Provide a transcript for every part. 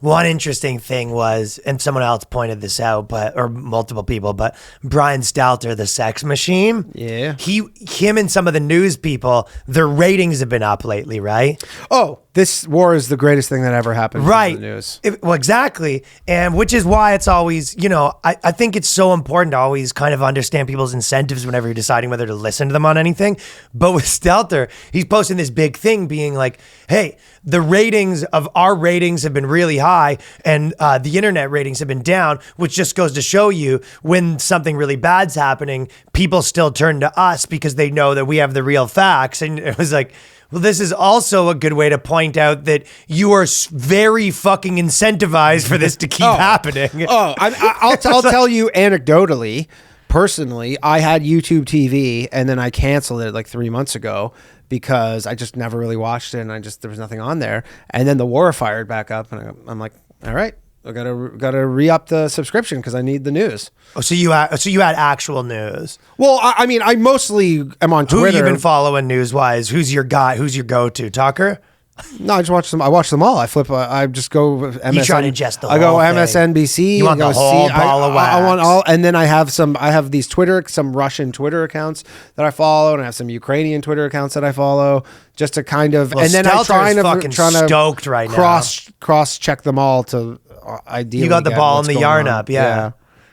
One interesting thing was, and someone else pointed this out, or multiple people, but Brian Stelter, the sex machine. Yeah. Him and some of the news people, their ratings have been up lately, right? Oh, this war is the greatest thing that ever happened Right. in the news. Well, exactly. And which is why it's always, I think it's so important to always kind of understand people's incentives whenever you're deciding whether to listen to them on anything. But with Stelter, he's posting this big thing being like, hey, the ratings of our ratings have been really high and the internet ratings have been down, which just goes to show you when something really bad's happening, people still turn to us because they know that we have the real facts. And it was like, well, this is also a good way to point out that you are very fucking incentivized for this to keep happening. I'll tell you anecdotally, personally, I had YouTube TV and then I canceled it like 3 months ago because I just never really watched it and there was nothing on there. And then the war fired back up and I'm like, all right, I gotta re-up the subscription because I need the news. Oh, so you had actual news. Well, I mean, I mostly am on Twitter. Who you been following news-wise? Who's your guy? Who's your go-to? Tucker? No, I just watch them. I watch them all. I flip. I just go MSN. You try to ingest the whole I go thing. MSNBC. You want the whole ball of wax. I want all, and then I have these some Russian Twitter accounts that I follow, and I have some Ukrainian Twitter accounts that I follow, just to kind of. Well, and then I'm trying to stoked right cross check them all to ideally. You got the ball and the yarn up, yeah.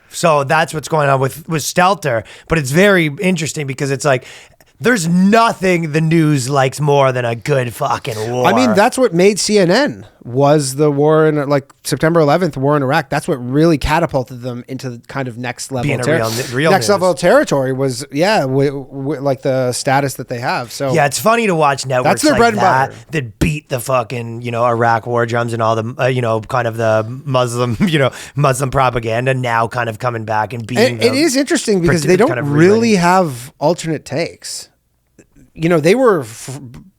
So that's what's going on with Stelter, but it's very interesting because it's like. There's nothing the news likes more than a good fucking war. I mean, that's what made CNN was the war in like September 11th war in Iraq. That's what really catapulted them into the kind of next level. Being a real next news. level territory was like the status that they have. So yeah, it's funny to watch networks that's their like bread and butter. that beat the fucking Iraq war drums and all the kind of the Muslim propaganda now kind of coming back and beating. It is interesting because they don't really have alternate takes. They were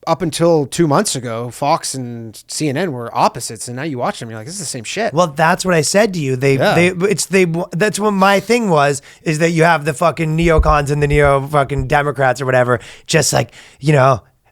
up until 2 months ago, Fox and CNN were opposites, and now you watch them, you're like, this is the same shit. Well, that's what I said to you. That's what my thing was, is that you have the fucking neocons and the neo fucking Democrats or whatever, just like,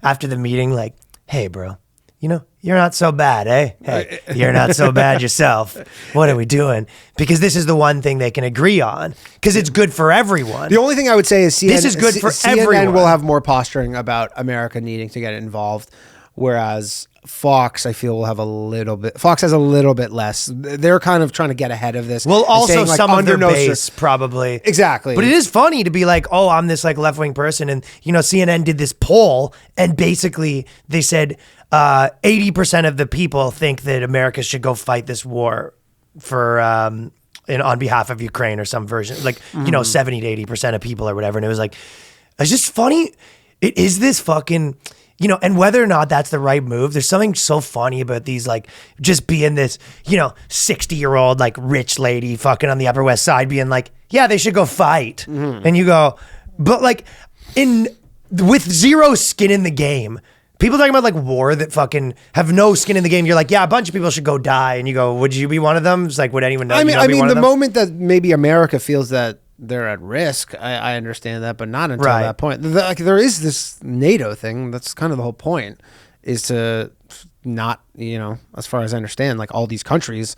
after the meeting, like, hey, bro, you're not so bad, eh? Hey, you're not so bad yourself. What are we doing? Because this is the one thing they can agree on. Because it's good for everyone. The only thing I would say is this is good for everyone. CNN will have more posturing about America needing to get involved, whereas Fox, I feel, will have a little bit. Fox has a little bit less. They're kind of trying to get ahead of this. Well, also saying, like, some of their base, probably. Exactly. But it is funny to be like, oh, I'm this like left-wing person. And, CNN did this poll and basically they said 80% of the people think that America should go fight this war for on behalf of Ukraine or some version. Like, 70 to 80% of people or whatever. And it was like, it's just funny. It is this fucking... and whether or not that's the right move, there's something so funny about these, like, just being this, 60-year-old, like, rich lady fucking on the Upper West Side being like, yeah, they should go fight. Mm-hmm. And you go, but, like, with zero skin in the game, people talking about, like, war that fucking have no skin in the game, you're like, yeah, a bunch of people should go die. And you go, would you be one of them? It's like, would anyone know? I mean, the moment that maybe America feels that they're at risk, I understand that, but not until that point. There is this NATO thing. That's kind of the whole point, is to not, as far as I understand, like all these countries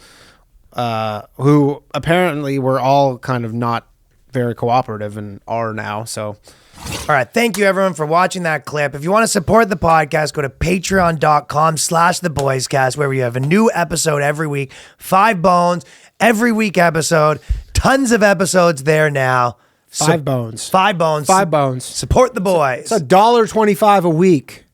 who apparently were all kind of not very cooperative and are now. So, all right. Thank you, everyone, for watching that clip. If you want to support the podcast, go to patreon.com/theboyscast, where we have a new episode every week. 5 bones every week episode. Tons of episodes there now. 5 bones. 5 bones. 5 bones. Support the boys. It's $1.25 a week.